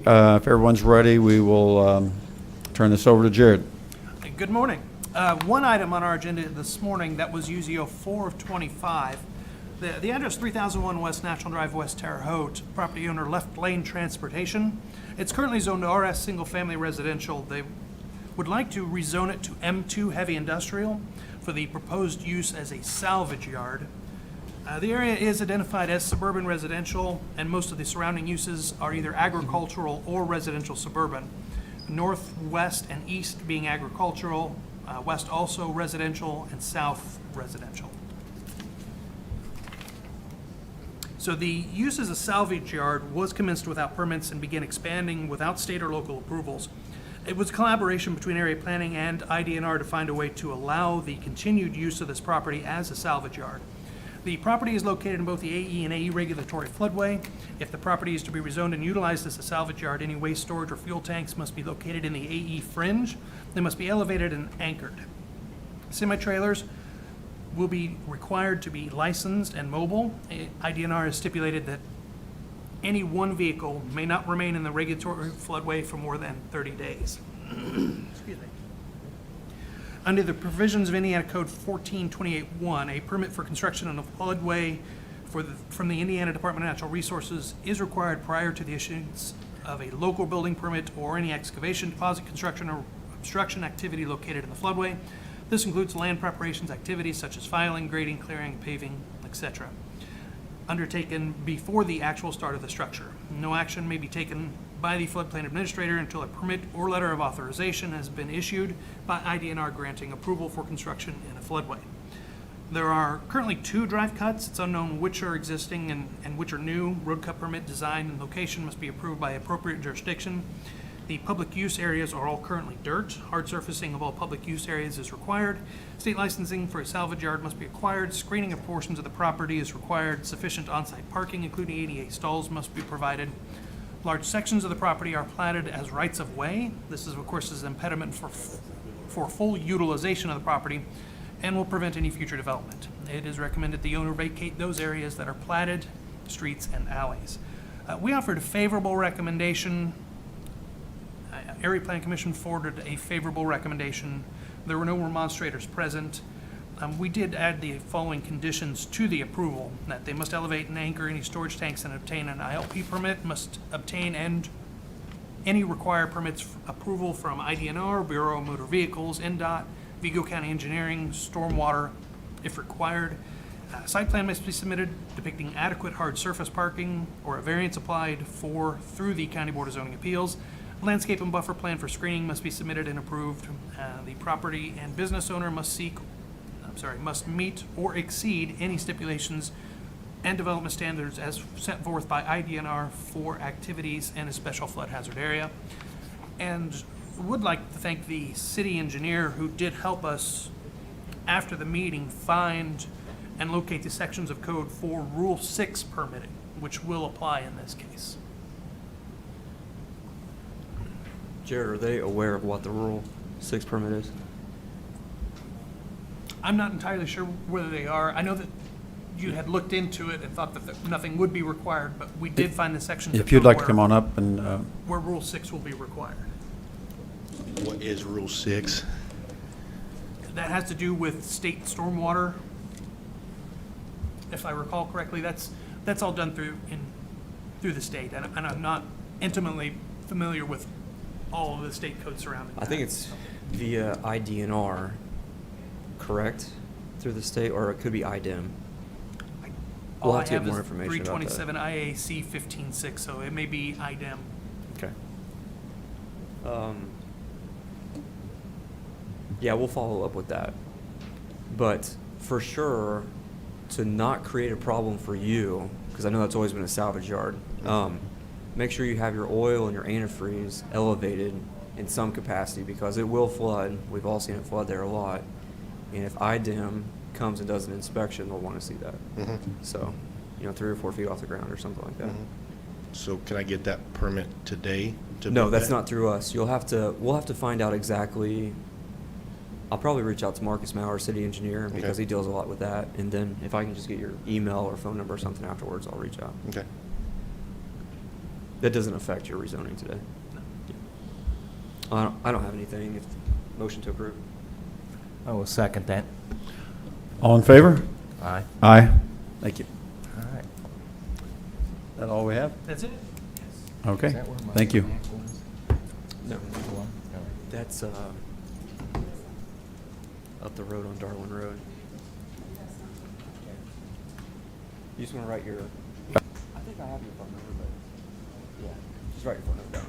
If everyone's ready, we will turn this over to Jared. Good morning. One item on our agenda this morning that was UZO 4 of 25. The address 3001 West National Drive, West Terre Haute, property owner Left Lane Transportation. It's currently zoned RS Single Family Residential. They would like to rezone it to M2 Heavy Industrial for the proposed use as a salvage yard. The area is identified as suburban residential, and most of the surrounding uses are either agricultural or residential suburban. North, west, and east being agricultural, west also residential, and south residential. So the use as a salvage yard was commenced without permits and began expanding without state or local approvals. It was a collaboration between area planning and IDNR to find a way to allow the continued use of this property as a salvage yard. The property is located in both the AE and AE regulatory floodway. If the property is to be rezoned and utilized as a salvage yard, any waste storage or fuel tanks must be located in the AE fringe. They must be elevated and anchored. Semi-trailers will be required to be licensed and mobile. IDNR has stipulated that any one vehicle may not remain in the regulatory floodway for more than 30 days. Excuse me. Under the provisions of Indiana Code 1428-1, a permit for construction on a floodway from the Indiana Department of Natural Resources is required prior to the issuance of a local building permit or any excavation, deposit, construction, or obstruction activity located in the floodway. This includes land preparations activities such as filing, grading, clearing, paving, etc., undertaken before the actual start of the structure. No action may be taken by the floodplain administrator until a permit or letter of authorization has been issued by IDNR granting approval for construction in a floodway. There are currently 2 drive cuts. It's unknown which are existing and which are new. Road cut permit design and location must be approved by appropriate jurisdiction. The public use areas are all currently dirt. Hard surfacing of all public use areas is required. State licensing for a salvage yard must be acquired. Screening of portions of the property is required. Sufficient on-site parking, including ADA stalls, must be provided. Large sections of the property are platted as rights of way. This is, of course, an impediment for full utilization of the property and will prevent any future development. It is recommended the owner vacate those areas that are platted, streets and alleys. We offered a favorable recommendation. Area Plan Commission forwarded a favorable recommendation. There were no remonstrators present. We did add the following conditions to the approval: that they must elevate and anchor any storage tanks and obtain an ILP permit, must obtain and any required permits approval from IDNR, Bureau of Motor Vehicles, NDOT, Vigo County Engineering, Stormwater, if required. Site plan must be submitted depicting adequate hard surface parking or a variance applied for through the County Board of Zoning Appeals. Landscape and buffer plan for screening must be submitted and approved. The property and business owner must meet or exceed any stipulations and development standards as set forth by IDNR for activities in a special flood hazard area. And would like to thank the city engineer who did help us after the meeting find and locate the sections of code for Rule 6 permitting, which will apply in this case. Jared, are they aware of what the Rule 6 permit is? I'm not entirely sure whether they are. I know that you had looked into it and thought that nothing would be required, but we did find the sections of If you'd code like to come on up and where Rule 6 will be required. What is Rule 6? That has to do with state stormwater. If I recall correctly, that's all done through the state, and I'm not intimately familiar with all of the state codes surrounding that. I think it's via IDNR, correct? Through the state, or it could be IDEM. All We'll I have to get have more is information about that. 327 IAC 15.6, so it may be IDEM. Okay. Yeah, we'll follow up with that. But for sure, to not create a problem for you, because I know that's always been a salvage yard, make sure you have your oil and your antifreeze elevated in some capacity, because it will flood. We've all seen it flood there a lot. And if IDEM comes and does an inspection, they'll want to see that. So, 3 or 4 feet off the ground or something like that. So can I get that permit today? No, that's not through us. We'll have to find out exactly. I'll probably reach out to Marcus Mauer, city engineer, because he deals a lot with that. And then if I can just get your email or phone number or something afterwards, I'll reach out. Okay. That doesn't affect your rezoning today. I don't have anything. If motion to approve. I will second that. All in favor? Aye. Aye. Thank you. All right. That all we have? That's it? Okay, Is that where my thank you. Mac was? No, One? No. that's up the road on Darwin Road. You just want to write your. I think I have your phone number, but yeah, just write your phone number down on there.